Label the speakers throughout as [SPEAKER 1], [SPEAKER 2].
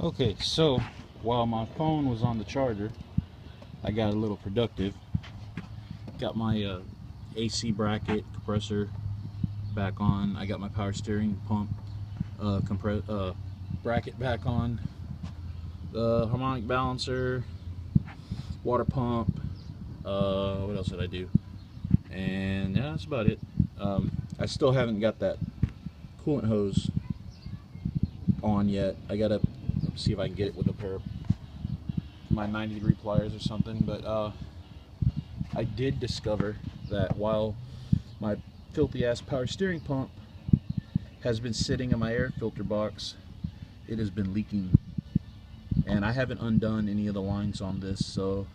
[SPEAKER 1] Okay, so while my phone was on the charger, I got a little productive. Got my AC bracket compressor back on. I got my power steering pump bracket back on. The harmonic balancer, water pump. What else did I do? And yeah, that's about it. I still haven't got that coolant hose on yet. I gotta see if I can get it with a pair of my 90-degree pliers or something. But I did discover that while my filthy ass power steering pump has been sitting in my air filter box, it has been leaking, and I haven't undone any of the lines on this, so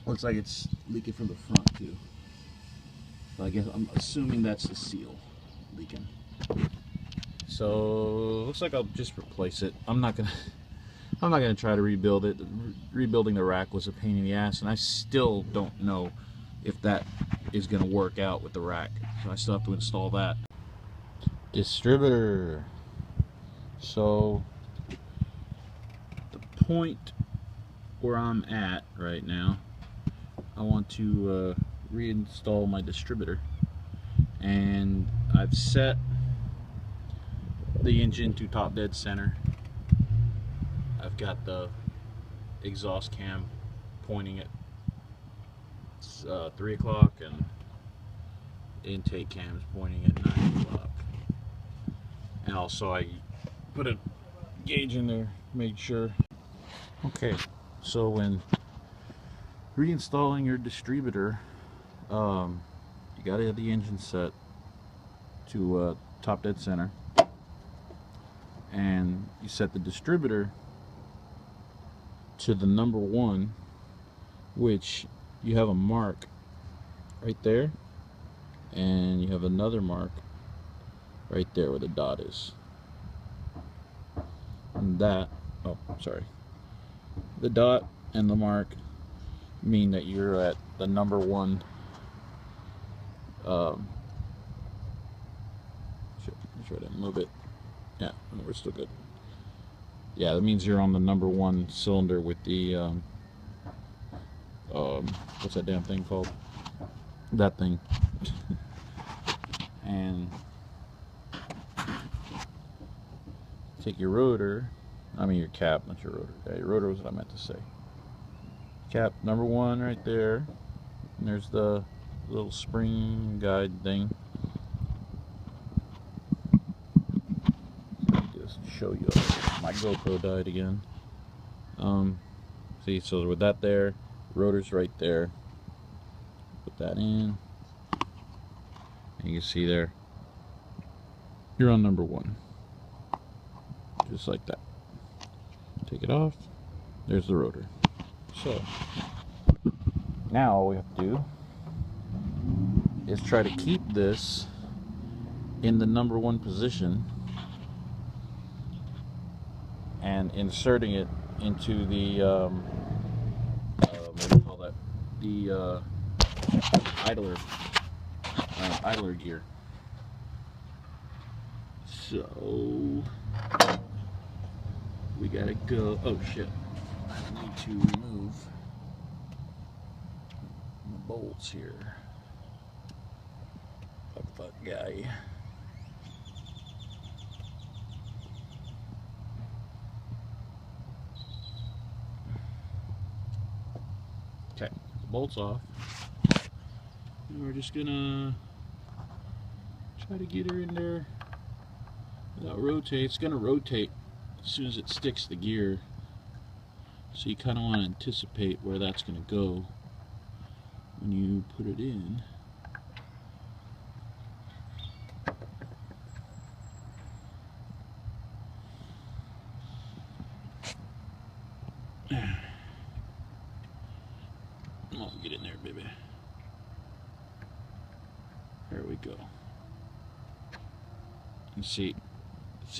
[SPEAKER 1] looks like it's leaking from the front too. So I guess I'm assuming that's the seal leaking. So looks like I'll just replace it. I'm not gonna try to rebuild it. Rebuilding the rack was a pain in the ass, and I still don't know if that is gonna work out with the rack. So I still have to install that. Distributor. So the point where I'm at right now, I want to reinstall my distributor, and I've set the engine to top dead center. I've got the exhaust cam pointing at 3 o'clock, and intake cam is pointing at 9 o'clock. And also I put a gauge in there, make sure. Okay, so when reinstalling your distributor, you gotta have the engine set to top dead center, and you set the distributor to the number 1, which you have a mark right there, and you have another mark right there where the dot is. And that, oh sorry, the dot and the mark mean that you're at the number 1. Try to move it. Yeah, we're still good. Yeah, that means you're on the number 1 cylinder with the what's that damn thing called? That thing. And take your rotor, I mean your cap, not your rotor. Yeah, your rotor was what I meant to say. Cap number 1 right there, and there's the little spring guide thing. Just show you, my GoPro died again. See, so with that there, rotor's right there. Put that in, and you can see there, you're on number 1, just like that. Take it off, there's the rotor. So now all we have to do is try to keep this in the number 1 position and inserting it into the what do you call that? The idler gear. So we gotta go. Oh shit! I need to remove the bolts here. Fuck guy. Okay, the bolts off. And we're just gonna try to get her in there without rotate. It's gonna rotate as soon as it sticks the gear, so you kind of want to anticipate where that's gonna go when you put it in. Oh, get in there, baby. There we go. You see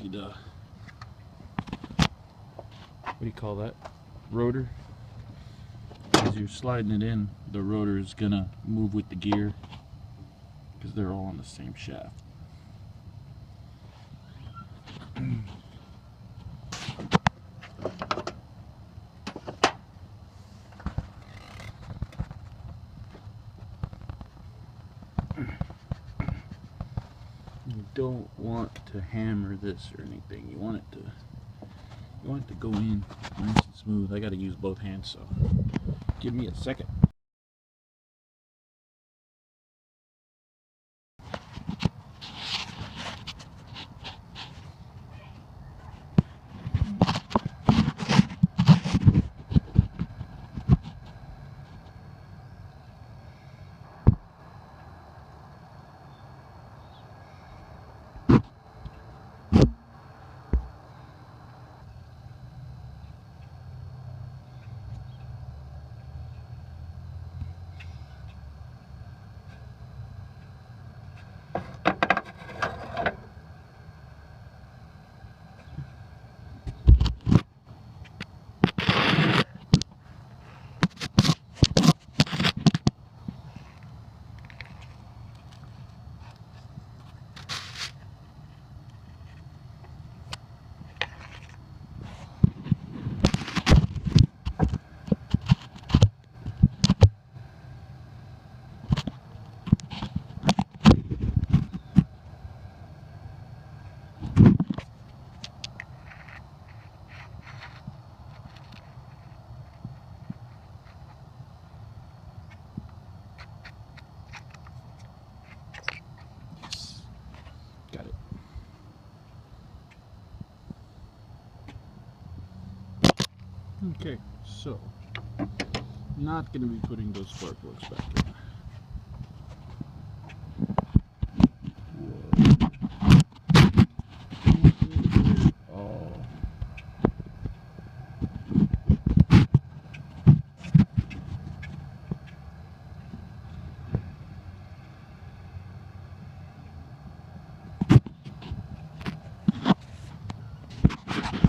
[SPEAKER 1] the, what do you call that? Rotor. As you're sliding it in, the rotor is gonna move with the gear because they're all on the same shaft. don't want to hammer this or anything. You want it to go in nice and smooth. I got to use both hands, so give me a second. Got it. Okay, so not going to be putting those spark plugs back in.